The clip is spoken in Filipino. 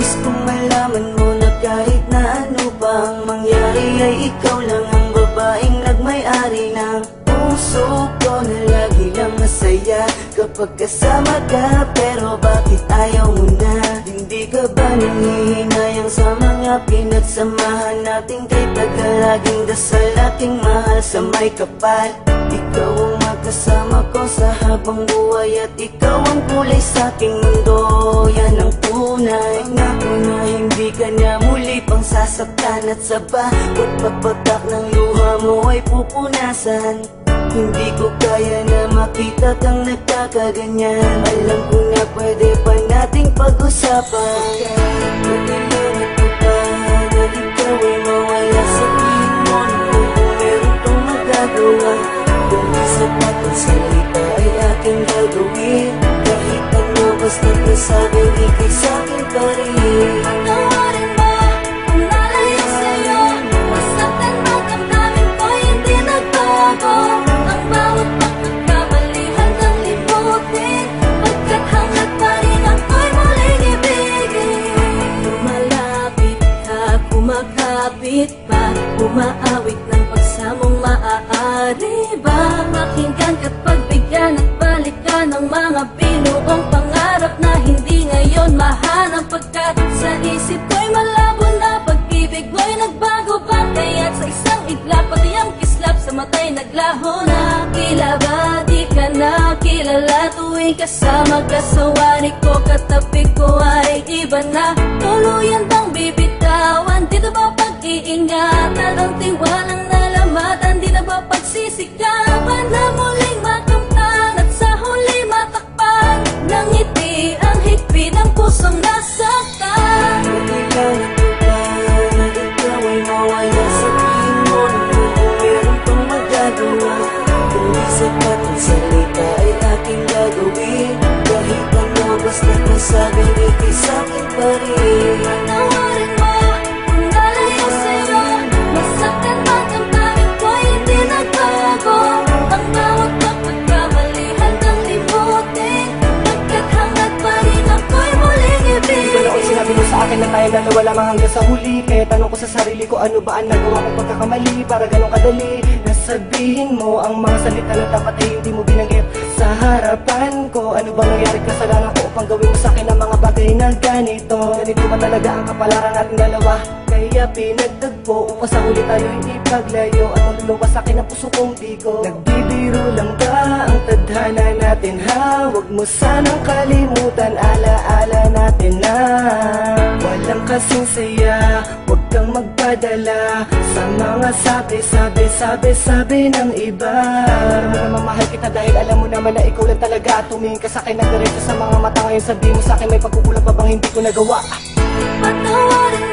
Nais kong malaman mo na kahit na ano bang mangyari ay ikaw lang ang babaeng nagmay-ari ng puso ko na lagi lang masaya kapag kasama ka. Pero bakit ayaw mo na? Hindi ka ba nangihinayang sa mga pinagsamahan natin? Kay tagalaging dasal aking mahal sa may kapal. Ikaw ang magkasama ko sa habang buhay at ikaw ang kulay sa aking mundo. Yan ang tunay na hindi ka na muli pang sasaktan at sa bawat pagpatak ng luha mo ay pupunasan. Hindi ko kaya na makita kang nagkakaganyan. Alam ko na pwede pa nating pag-usapan. Pagkalimutan ko pa na ikaw ay mawala. Sabihin mo na kung meron kang magagawa. Kung sapat ang salita ay aking gagawin. Kahit ano basta't nasabing ikay sa'kin pa rin. Patawarin mo kung nalayo sa'yo. Masaktan magdamdamin ko hindi nagbago. Ang bawat pagkakamali handang limutin. Pagkat hanggat pa rin ako'y muling ibigin. Lumalapit ka, kumakapit pa. Umaawit ng pagsamong maaari ba? Pakinggan ka't pagbigyan at balikan ng mga binuong pangarap na hindi ngayon mahanap. Pagkat sa isip ko'y malabo na pag-ibig mo'y nagbago ba? Kaya't sa isang iglap pati ang kislap sa mata'y naglaho na. Tila ba di ka na kilala tuwing kasama ka sa wari ko? Katabi ko ay iba na. Tuluyan bang bibitawan? Di na ba pag-iingatan? Ang tiwalang nalamatan? Di na ba pagsisikapan na muling makamtan at sa huli matakpan? Nang ngiti ang higpit ng pusong nasaktan. Pagkalimutan ko pa na ikaw ay mawala. Sabihin mo na kung meron kang magagawa. Kung di sapat ang salita ay aking gagawin. Kahit ano basta't nasabing ikay sa'kin pa rin. Patawarin mo kung nalayo sa'yo. Masaktan magdamdamin ko hindi nagbago. Ang bawat pagkakamali handang limutin. Pagkat hanggat pa rin ako'y muling Di ba noon sinabi mo sa akin na tayo dalawa lamang hanggang sa huli? Kaya tanong ko sa sarili ko, ano ba ang nagawa kong pagkakamali para ganun kadali? Nasabihin mo ang mga salita na dapat ay hindi mo binanggit sa harapan ko. Ano ba nangyari kasalanan ko upang gawin mo sa akin ang mga bagay na ganito? Ganito ba talaga ang kapalaran nating dalawa? Kaya pinagtagpo upang sa huli tayo'y ipaglayo. At maluluwa sa akin ang puso kong bigo. Nagbibiro lang ba ang tadhana natin ha? Huwag mo sanang kalimutan, alaala natin na walang kasing saya. Huwag kang magpadala sa mga sabi ng iba. Alam mo naman mahal kita dahil alam mo naman na ikaw lang talaga. Tumingin ka sa akin ng diretso sa mga mata. Ngayon sabihin mo sa akin may pagkukulang pa bang hindi ko nagawa? Patawarin